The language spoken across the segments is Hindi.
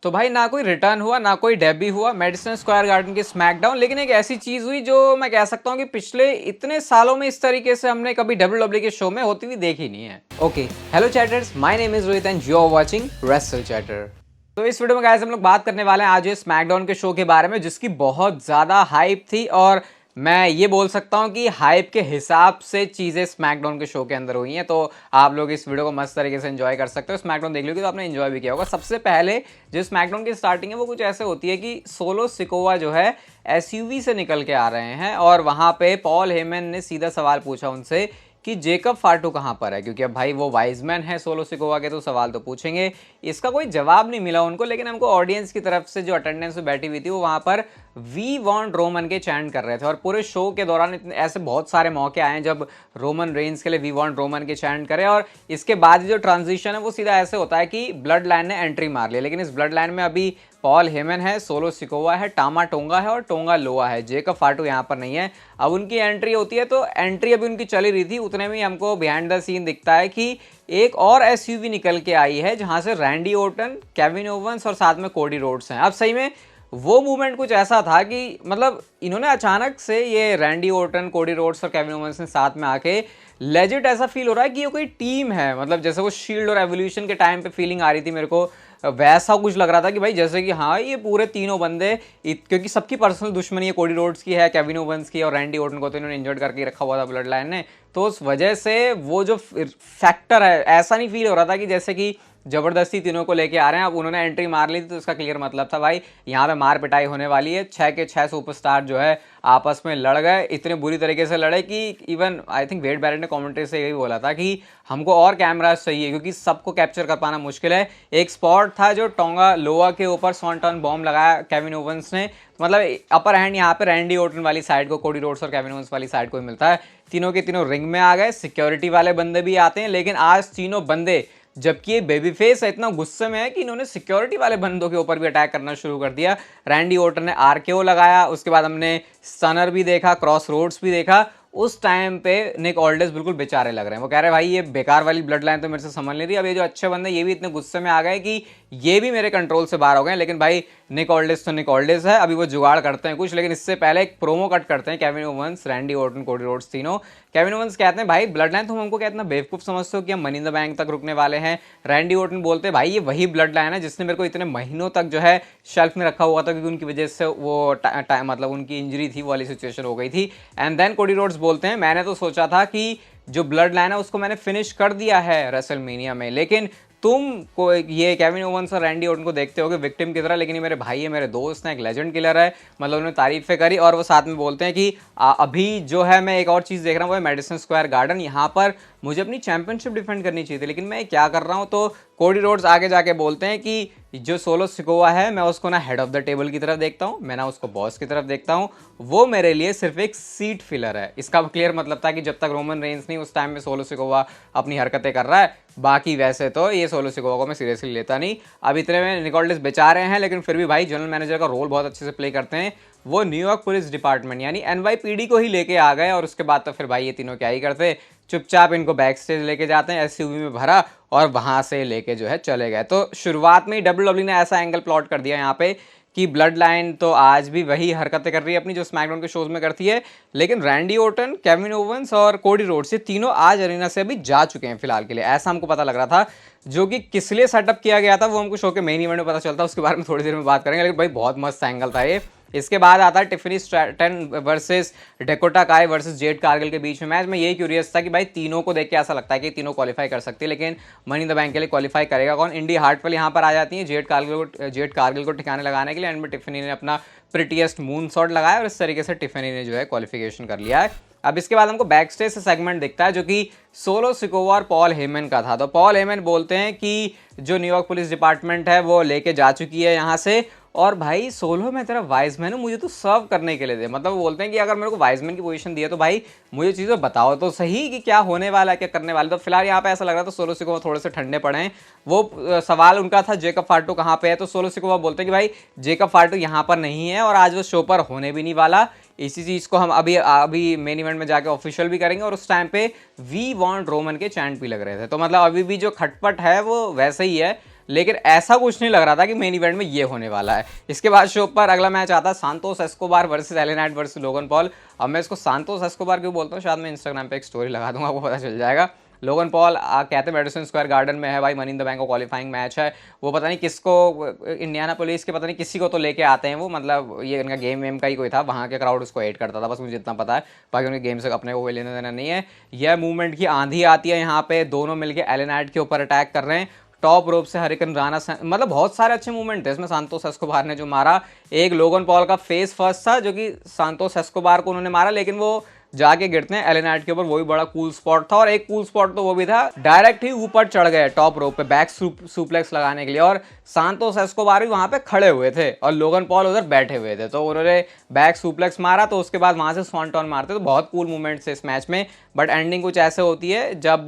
तो भाई ना कोई रिटर्न हुआ ना कोई डेब्यू हुआ मैडिसन स्क्वायर गार्डन की स्मैकडाउन, लेकिन एक ऐसी चीज हुई जो मैं कह सकता हूँ कि पिछले इतने सालों में इस तरीके से हमने कभी डब्ल्यूडब्ल्यू के शो में होती हुई देखी नहीं है। Okay, hello chatters, my name is Rohit and you are watching Wrestle Chatter. तो इस वीडियो में गाइस हम लोग बात करने वाले हैं आज ये स्मैकडाउन के शो के बारे में, जिसकी बहुत ज्यादा हाइप थी और मैं ये बोल सकता हूँ कि हाइप के हिसाब से चीज़ें स्मैकडाउन के शो के अंदर हुई हैं। तो आप लोग इस वीडियो को मस्त तरीके से एंजॉय कर सकते हो। स्मैकडाउन देख लोगे तो आपने एंजॉय भी किया होगा। सबसे पहले जो स्मैकडाउन की स्टार्टिंग है वो कुछ ऐसे होती है कि सोलो सिकोवा जो है एसयूवी से निकल के आ रहे हैं और वहाँ पे पॉल हेमन ने सीधा सवाल पूछा उनसे कि जेकब फाटू कहाँ पर है, क्योंकि अब भाई वो वाइजमैन है सोलो सिकोवा के, तो सवाल तो पूछेंगे। इसका कोई जवाब नहीं मिला उनको, लेकिन हमको ऑडियंस की तरफ से जो अटेंडेंस में बैठी हुई थी वो वहाँ पर वी वॉन्ट रोमन के चैंट कर रहे थे। और पूरे शो के दौरान इतने ऐसे बहुत सारे मौके आए हैं जब रोमन रेंस के लिए वी वॉन्ट रोमन के चैंट करे, और इसके बाद जो ट्रांजिशन है वो सीधा ऐसे होता है कि ब्लड लाइन ने एंट्री मार ली। लेकिन इस ब्लड लाइन में अभी पॉल हेमन है, सोलो सिकोवा है, टामा टोंगा है और टोंगा लोआ है। जेकब फाटू यहाँ पर नहीं है। अब उनकी एंट्री होती है, तो एंट्री अभी उनकी चली रही थी, उतने में हमको बिहाइंड द सीन दिखता है कि एक और एसयूवी निकल के आई है जहां से रैंडी ओर्टन, केविन ओवंस और साथ में कोडी रोड्स हैं। अब सही में वो मूवमेंट कुछ ऐसा था कि मतलब इन्होंने अचानक से ये रैंडी ओर्टन, कोडी रोड्स और केविन ओवंस ने साथ में आके लेजिट ऐसा फील हो रहा है कि ये कोई टीम है। मतलब जैसे वो शील्ड और एवोल्यूशन के टाइम पे फीलिंग आ रही थी मेरे को, वैसा कुछ लग रहा था कि भाई जैसे कि हाँ ये पूरे तीनों बंदे, क्योंकि सबकी पर्सनल दुश्मनी है, कोडी रोड्स की है, केविन ओवंस की, और रैंडी ओर्टन को तो इन्होंने इंजर्ड करके रखा हुआ था ब्लड लाइन ने। तो उस वजह से वो जो फैक्टर है, ऐसा नहीं फील हो रहा था कि जैसे कि जबरदस्ती तीनों को लेके आ रहे हैं। अब उन्होंने एंट्री मार ली थी तो उसका क्लियर मतलब था भाई यहाँ पे मार पिटाई होने वाली है। 6 के 6 सुपरस्टार जो है आपस में लड़ गए, इतने बुरी तरीके से लड़े कि even I think Wade Barrett ने कमेंट्री से यही बोला था कि हमको और कैमरास चाहिए क्योंकि सबको कैप्चर कर पाना मुश्किल है। एक स्पॉट था जो टोंगा लोआ के ऊपर स्वॉन्टन बॉम्ब लगाया केविन ओवंस ने, मतलब अपर हैंड यहाँ पे रैंडी ओर्टन वाली साइड को, कोडी रोड्स और केविन ओवंस वाली साइड को मिलता है। तीनों के तीनों रिंग में आ गए, सिक्योरिटी वाले बंदे भी आते हैं, लेकिन आज तीनों बंदे, जबकि ये बेबी फेस है, इतना गुस्से में है कि इन्होंने सिक्योरिटी वाले बंदों के ऊपर भी अटैक करना शुरू कर दिया। रैंडी ओर्टन ने आरकेओ लगाया, उसके बाद हमने स्टनर भी देखा, क्रॉस रोड्स भी देखा। उस टाइम पे निक ऑल्डेस बिल्कुल बेचारे लग रहे हैं। वो कह रहे हैं भाई ये बेकार वाली ब्लड लाइन तो मेरे से समझ नहीं रही। अब ये जो अच्छे बंदे ये भी इतने गुस्से में आ गए कि ये भी मेरे कंट्रोल से बाहर हो गए। लेकिन भाई निक ऑल्डेस तो निक ऑल्डेस है, अभी वो जुगाड़ करते हैं कुछ। लेकिन इससे पहले एक प्रोमो कट करते हैं Kevin Owens, Randy Orton, Cody Rhodes तीनों। केविन ओवंस कहते हैं भाई ब्लड लाइन तुम हमको क्या इतना बेवकूफ समझते हो कि हम मनी इन द बैंक तक रुकने वाले हैं। रैंडी ओर्टन बोलते हैं भाई ये वही ब्लड लाइन है जिसने मेरे को इतने महीनों तक जो है शेल्फ में रखा हुआ था, क्योंकि उनकी वजह से वो मतलब उनकी इंजरी थी, वो वाली सिचुएशन हो गई थी। एंड देन कोडी रोड्स बोलते हैं मैंने तो सोचा था कि जो ब्लड लाइन है उसको मैंने फिनिश कर दिया है रेसलमेनिया में, लेकिन तुम को ये केविन ओवंस और रैंडी ओर्टन को देखते होगे विक्टिम की तरह, लेकिन ये मेरे भाई है, मेरे दोस्त हैं, एक लेजेंड किलर है। मतलब उन्होंने तारीफें करी और वो साथ में बोलते हैं कि अभी जो है मैं एक और चीज़ देख रहा हूँ वो है मैडिसन स्क्वायर गार्डन, यहाँ पर मुझे अपनी चैंपियनशिप डिफेंड करनी चाहिए थी, लेकिन मैं क्या कर रहा हूँ। तो कोडी रोड्स आगे जाके बोलते हैं कि जो सोलो सिकोवा है मैं उसको ना हेड ऑफ द टेबल की तरफ देखता हूँ, मैं ना उसको बॉस की तरफ देखता हूँ, वो मेरे लिए सिर्फ एक सीट फिलर है। इसका क्लियर मतलब था कि जब तक रोमन रेंस नहीं उस टाइम में सोलो सिकोवा अपनी हरकतें कर रहा है, बाकी वैसे तो ये सोलो सिकोवा को मैं सीरियसली लेता नहीं। अब इतने में निक ऑल्डेस बेचा रहे हैं, लेकिन फिर भी भाई जनरल मैनेजर का रोल बहुत अच्छे से प्ले करते हैं। वो न्यूयॉर्क पुलिस डिपार्टमेंट यानी एनवाईपीडी को ही लेके आ गए, और उसके बाद तो फिर भाई ये तीनों क्या ही करते, चुपचाप इनको बैक स्टेज लेके जाते हैं, एसयूवी में भरा और वहां से लेके जो है चले गए। तो शुरुआत में ही डब्ल्यूडब्ल्यू ने ऐसा एंगल प्लॉट कर दिया यहाँ पे कि ब्लड लाइन तो आज भी वही हरकतें कर रही है अपनी जो स्मैकडाउन के शोज में करती है, लेकिन रैंडी ओर्टन, केविन ओवंस और कोडी रोड्स ये तीनों आज अरीना से अभी जा चुके हैं फिलहाल के लिए, ऐसा हमको पता लग रहा था। जो कि किस लिए सेटअप किया गया था वो हमको शो के मेन इवेंट में पता चलता है, उसके बारे में थोड़ी देर में बात करेंगे। लेकिन भाई बहुत मस्त एंगल था ये। इसके बाद आता है टिफनी स्ट्रैटन वर्सेस डेकोटा काय वर्सेस जेड कारगिल के बीच में मैच। मैं यही क्यूरियस था कि भाई तीनों को देख के ऐसा लगता है कि तीनों क्वालिफाई कर सकती है, लेकिन मनी इन द बैंक के लिए क्वालिफाई करेगा कौन। इंडी हार्टवेल यहाँ पर आ जाती है जेड कारगिल को ठिकाने लगाने के लिए, एंड में टिफनी ने अपना प्रिटीएस्ट मून शॉट लगाया और इस तरीके से टिफनी ने जो है क्वालिफिकेशन कर लिया है। अब इसके बाद हमको बैक स्टेज से सेगमेंट दिखता है जो कि सोलो सिकोवा और पॉल हेमन का था। तो पॉल हेमन बोलते हैं कि जो न्यूयॉर्क पुलिस डिपार्टमेंट है वो लेके जा चुकी है यहाँ से, और भाई सोलो मैं तेरा वाइजमैन हूँ, मुझे तो सर्व करने के लिए दे। मतलब वो बोलते हैं कि अगर मेरे को वाइजमैन की पोजीशन दी है तो भाई मुझे चीज़ें बताओ तो सही कि क्या होने वाला है, क्या करने वाला है। तो फिलहाल यहाँ पे ऐसा लग रहा था सोलो सिकोवा थोड़े से ठंडे पड़े हैं। वो सवाल उनका था जेकब फाटू कहाँ पे है, तो सोलो सिकोवा बोलते हैं कि भाई जेकब फाटू यहाँ पर नहीं है और आज वो शो पर होने भी नहीं वाला। इसी चीज़ को हम अभी मेन इवेंट में जाके ऑफिशियल भी करेंगे, और उस टाइम पे वी वांट रोमन के चैंट भी लग रहे थे। तो मतलब अभी भी जो खटपट है वो वैसे ही है, लेकिन ऐसा कुछ नहीं लग रहा था कि मेन इवेंट में ये होने वाला है। इसके बाद शो पर अगला मैच आता है Santos Escobar versus LA Knight versus Logan Paul. अब मैं इसको सांतोस एस्कोबार क्यों बोलता हूँ, शायद मैं इंस्टाग्राम पे एक स्टोरी लगा दूंगा, आपको पता चल जाएगा। लोगन पॉल कहते हैं मैडिसन स्क्वायर गार्डन में है भाई, मनी इन द बैंक का क्वालिफाइंग मैच है। वो पता नहीं किसको, इंडियाना पुलिस के पता नहीं किसी को तो लेके आते हैं वो, मतलब ये इनका गेम वेम का ही कोई था, वहाँ के क्राउड उसको हेट करता था, बस मुझे इतना पता है, बाकी उनके गेम से अपने को कोई लेना देना नहीं है। यह मूवमेंट की आंधी आती है यहाँ पे, दोनों मिलके एले नाइट के ऊपर अटैक कर रहे हैं। टॉप रोप से हरिकन राणा, मतलब बहुत सारे अच्छे मूवमेंट थे इसमें। सांतोस एस्कोबार ने जो मारा, एक लोगन पॉल का फेस फर्स्ट था जो कि सांतोस एस्कोबार को उन्होंने मारा, लेकिन वो जाके गिरते हैं एले नाइट के ऊपर, वही बड़ा कूल स्पॉट था। और एक कूल स्पॉट तो वो भी था, डायरेक्ट ही ऊपर चढ़ गए टॉप रोप पे बैक सुप्लेक्स लगाने के लिए, और सांतोस एस्कोबार भी वहां पे खड़े हुए थे और लोगन पॉल उधर बैठे हुए थे, तो उन्होंने बैक सुप्लेक्स मारा, तो उसके बाद वहां से स्वांटन मारते। तो बहुत कूल मूवमेंट्स है इस मैच में। बट एंडिंग कुछ ऐसे होती है जब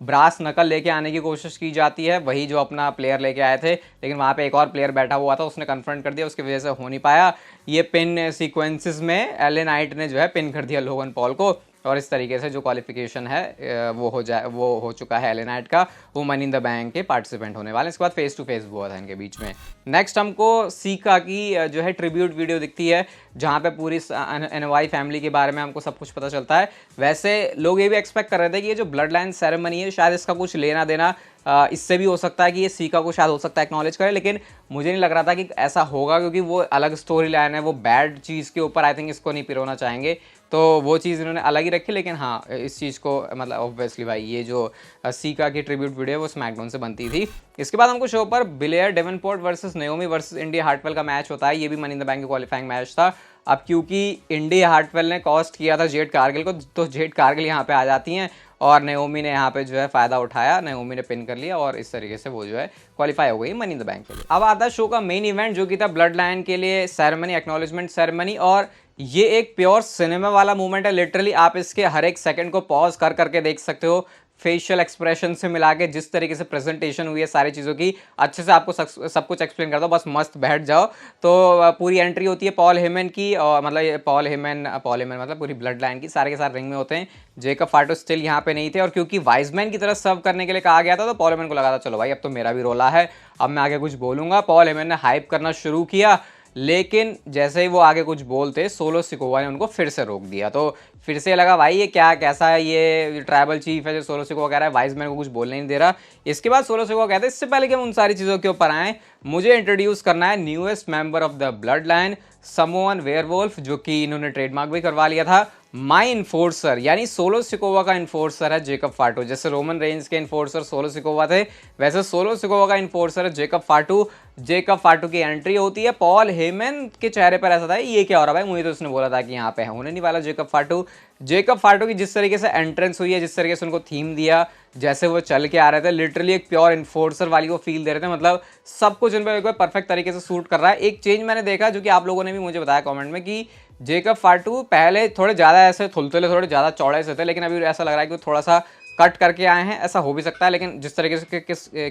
ब्रास नकल लेके आने की कोशिश की जाती है, वही जो अपना प्लेयर लेके आए थे, लेकिन वहां पे एक और प्लेयर बैठा हुआ था, उसने कन्फ्रंट कर दिया, उसकी वजह से हो नहीं पाया। ये पिन सीक्वेंसेस में एले नाइट ने जो है पिन कर दिया लोगन पॉल को, और इस तरीके से जो क्वालिफिकेशन है वो हो चुका है एले नाइट का, वो मनी इन द बैंक के पार्टिसिपेंट होने वाले। इसके बाद फेस टू फेस हुआ था इनके बीच में। नेक्स्ट हमको सीका की जो है ट्रिब्यूट वीडियो दिखती है, जहाँ पे पूरी एनवाई फैमिली के बारे में हमको सब कुछ पता चलता है। वैसे लोग ये भी एक्सपेक्ट कर रहे थे कि ये जो ब्लड लाइन सेरेमनी है शायद इसका कुछ लेना देना इससे भी हो सकता है कि ये सीका को शायद हो सकता है एक्नॉलेज करे, लेकिन मुझे नहीं लग रहा था कि ऐसा होगा, क्योंकि वो अलग स्टोरी लाइन है, वो बैड चीज़ के ऊपर आई थिंक इसको नहीं पिरोना चाहेंगे, तो वो चीज़ इन्होंने अलग ही रखी। लेकिन हाँ, इस चीज़ को मतलब ऑब्वियसली भाई ये जो सीका की ट्रिब्यूट वीडियो वो स्मैकडाउन से बनती थी। इसके बाद हमको शो पर bilayer Davenport versus Naomi versus India Hartwell का मैच होता है। ये भी मनी इन द बैंक का क्वालिफाइंग मैच था। अब क्योंकि इंडिया हार्टवेल ने कॉस्ट किया था जेड कारगिल को, तो जेड कारगिल यहाँ पे आ जाती हैं और नेओमी ने यहाँ पे जो है फ़ायदा उठाया, नेओमी ने पिन कर लिया और इस तरीके से वो जो है क्वालिफाई हो गई मनी इन द बैंक के लिए। अब आता है शो का मेन इवेंट जो कि था ब्लड लाइन के लिए सेरेमनी, एक्नॉलेजमेंट सेरेमनी, और ये एक प्योर सिनेमा वाला मूवमेंट है। लिटरली आप इसके हर एक सेकंड को पॉज कर करके देख सकते हो, फेशियल एक्सप्रेशन से मिला के जिस तरीके से प्रेजेंटेशन हुई है सारी चीज़ों की, अच्छे से आपको सब कुछ एक्सप्लेन कर दो, बस मस्त बैठ जाओ। तो पूरी एंट्री होती है पॉल हेमन की, और मतलब ये पॉल हेमन मतलब पूरी ब्लड लाइन की, सारे के सारे रिंग में होते हैं। जेकब फाटो स्टिल यहाँ पे नहीं थे, और क्योंकि वाइजमैन की तरफ सर्व करने के लिए कहा गया था, तो पॉल हेमन को लगा था चलो भाई अब तो मेरा भी रोला है, अब मैं आगे कुछ बोलूँगा। पॉल हेमन ने हाइप करना शुरू किया, लेकिन जैसे ही वो आगे कुछ बोलते सोलो सिकोवा ने उनको फिर से रोक दिया। तो फिर से लगा भाई ये क्या, कैसा है, ये ट्राइबल चीफ है जो सोलो सिकोवा कह रहा है, वाइजमैन को कुछ बोलने नहीं दे रहा। इसके बाद सोलो सिकोवा कहते हैं इससे पहले कि हम उन सारी चीज़ों के ऊपर आएँ, मुझे इंट्रोड्यूस करना है newest member of the blood line, Samoan werewolf, जो कि इन्होंने ट्रेडमार्क भी करवा लिया था। माई इन्फोर्सर, यानी सोलो सिकोवा का इन्फोर्सर है जेकब फाटू। जैसे रोमन रेंज के इन्फोर्सर सोलो सिकोवा थे, वैसे सोलो सिकोवा का इन्फोर्सर है जेकब फाटू। जेकब फाटू की एंट्री होती है, पॉल हेमन के चेहरे पर ऐसा था ये क्या हो रहा है भाई, मुझे तो उसने बोला था कि यहाँ पे होने नहीं वाला जेकब फाटू। जेकब फाटू की जिस तरीके से एंट्रेंस हुई है, जिस तरीके से उनको थीम दिया, जैसे वो चल के आ रहे थे, लिटरली एक प्योर इन्फोर्सर वाली वो फील दे रहे थे, मतलब सब कुछ इन पर परफेक्ट तरीके से सूट कर रहा है। एक चेंज मैंने देखा जो कि आप लोगों ने भी मुझे बताया कमेंट में, कि जेकब फाटू पहले थोड़े ज़्यादा ऐसे थुलथुले, थोड़े ज़्यादा चौड़े से थे, लेकिन अभी ऐसा लग रहा है कि वो थोड़ा सा कट करके आए हैं, ऐसा हो भी सकता है। लेकिन जिस तरीके से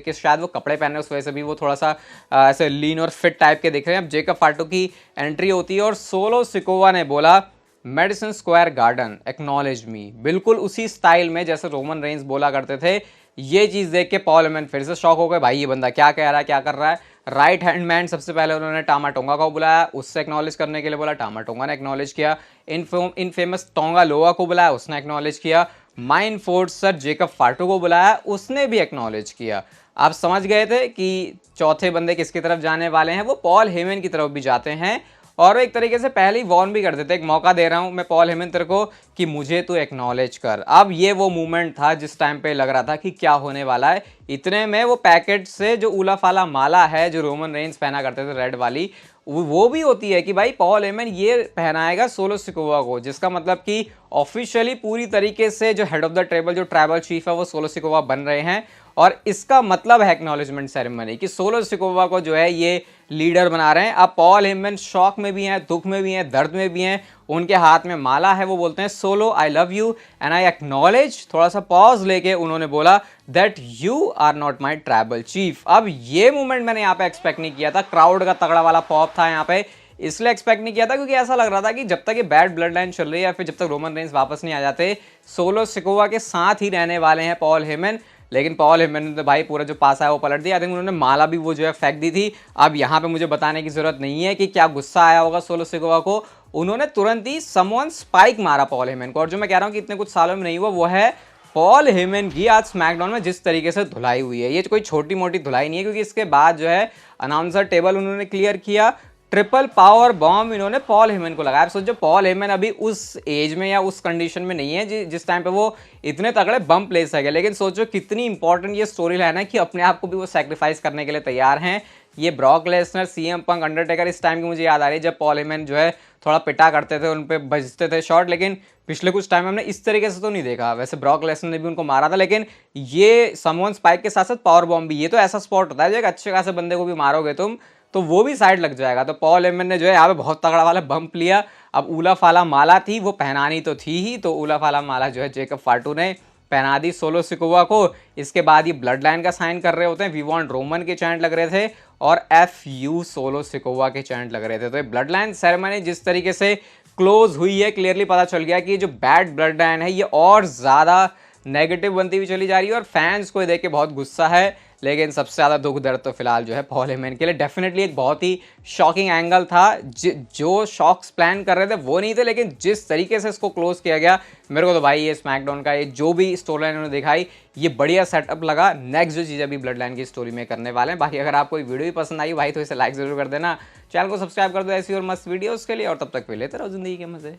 किस शायद वो कपड़े पहने उस वजह से भी वो थोड़ा सा ऐसे लीन और फिट टाइप के दिख रहे हैं। अब जेकब फाटू की एंट्री होती है और सोलो सिकोवा ने बोला मेडिसन स्क्वायर गार्डन एक्नॉलेज मी, बिल्कुल उसी स्टाइल में जैसे रोमन रेंज बोला करते थे। ये चीज़ देख के पॉल हेमन फिर से शॉक हो गए, भाई ये बंदा क्या कह रहा है, क्या कर रहा है। राइट हैंड मैन सबसे पहले उन्होंने टामा टोंगा को बुलाया, उससे एक्नॉलेज करने के लिए बोला, टामा टोंगा ने एक्नॉलेज किया। इन फेमस टोंगा लोआ को बुलाया, उसने एक्नॉलेज किया। माइन फोर्ट सर जेकब फाटू को बुलाया, उसने भी एक्नॉलेज किया। आप समझ गए थे कि चौथे बंदे किसकी तरफ जाने वाले हैं, वो पॉल हेमन की तरफ भी जाते हैं, और एक तरीके से पहले ही वॉर्न भी कर देते, एक मौका दे रहा हूं मैं पॉल हेमन तेरे को कि मुझे तू एक्नॉलेज कर। अब ये वो मूवमेंट था जिस टाइम पे लग रहा था कि क्या होने वाला है। इतने में वो पैकेट से जो उला फाला माला है जो रोमन रेंज पहना करते थे रेड वाली, वो भी होती है कि भाई पॉल हेमन ये पहनाएगा सोलो सिकोवा को, जिसका मतलब कि ऑफिशियली पूरी तरीके से जो हेड ऑफ द टेबल जो ट्राइबल चीफ है वो सोलो सिकोवा बन रहे हैं। और इसका मतलब है एक्नॉलेजमेंट सेरेमनी कि सोलो सिकोवा को जो है ये लीडर बना रहे हैं। अब पॉल हेमन शॉक में भी हैं, दुख में भी हैं, दर्द में भी हैं, उनके हाथ में माला है, वो बोलते हैं Solo I love you and I acknowledge. थोड़ा सा पॉज लेके उन्होंने बोला that you are not my tribal chief. अब ये मूवमेंट मैंने यहाँ पे एक्सपेक्ट नहीं किया था, क्राउड का तगड़ा वाला पॉप था यहाँ पे, इसलिए एक्सपेक्ट नहीं किया था क्योंकि ऐसा लग रहा था कि जब तक ये बैड ब्लड लाइन चल रही है या फिर जब तक रोमन रेंज वापस नहीं आ जाते, सोलो सिकोवा के साथ ही रहने वाले हैं पॉल हेमन। लेकिन पॉल हेमन ने तो भाई पूरा जो पासा है वो पलट दिया। आई थिंक उन्होंने माला भी वो जो है फेंक दी थी। अब यहाँ पे मुझे बताने की जरूरत नहीं है कि क्या गुस्सा आया होगा सोलो सिकोवा को, उन्होंने तुरंत ही समवन स्पाइक मारा पॉल हेमन को। और जो मैं कह रहा हूँ कि इतने कुछ सालों में नहीं हुआ, वो है पॉल हेमन की आज स्मैकडाउन में जिस तरीके से धुलाई हुई है। ये कोई छोटी मोटी धुलाई नहीं है, क्योंकि इसके बाद जो है अनाउंसर टेबल उन्होंने क्लियर किया, ट्रिपल पावर बॉम्ब इन्होंने पॉल हेमन को लगाया। सोचो पॉल हेमन अभी उस एज में या उस कंडीशन में नहीं है जिस टाइम पे वो इतने तगड़े बम्प ले सके, लेकिन सोचो कितनी इंपॉर्टेंट ये स्टोरी लाइन है कि अपने आप को भी वो सेक्रीफाइस करने के लिए तैयार हैं। ये Brock Lesnar, CM Punk, Undertaker इस टाइम की मुझे याद आ रही है जब पॉल हेमन जो है थोड़ा पिटा करते थे, उन पे बजते थे शॉट, लेकिन पिछले कुछ टाइम में हमने इस तरीके से तो नहीं देखा। वैसे ब्रॉक लेसनर ने भी उनको मारा था, लेकिन ये समवन स्पाइक के साथ साथ पावर बॉम्ब भी, ये तो ऐसा स्पॉट होता है जो एक अच्छे खासे बंदे को भी मारोगे तुम तो वो भी साइड लग जाएगा। तो पॉल हेमन ने जो है यहाँ पे बहुत तगड़ा वाला बम्प लिया। अब ऊला फाला माला थी, वो पहनानी तो थी ही, तो ऊला फाला माला जो है जेकब फाटू ने पहना दी सोलो सिकोवा को। इसके बाद ये ब्लड लाइन का साइन कर रहे होते हैं, वी वांट रोमन के चैंट लग रहे थे और FU सोलो सिकोवा के चैंट लग रहे थे। तो ये ब्लड लाइन सेरेमनी जिस तरीके से क्लोज हुई है, क्लियरली पता चल गया कि ये जो बैड ब्लड लाइन है ये और ज़्यादा नेगेटिव बनती हुई चली जा रही है और फैंस को देख के बहुत गुस्सा है। लेकिन सबसे ज़्यादा दुख दर्द तो फिलहाल जो है पॉल हेमन के लिए। डेफिनेटली एक बहुत ही शॉकिंग एंगल था। जो शॉक्स प्लान कर रहे थे वो नहीं थे, लेकिन जिस तरीके से इसको क्लोज किया गया, मेरे को तो भाई ये स्मैकडाउन का ये जो भी स्टोरी लाइन उन्होंने दिखाई ये बढ़िया सेटअप लगा। नेक्स्ट जो चीज़ अभी ब्लड लाइन की स्टोरी में करने वाले हैं। बाकी अगर आपको वीडियो भी पसंद आई भाई तो इसे लाइक जरूर कर देना, चैनल को सब्सक्राइब कर दो ऐसी और मस्त वीडियोज़ के लिए, और तब तक के लिए लेते रहो जिंदगी के मजे।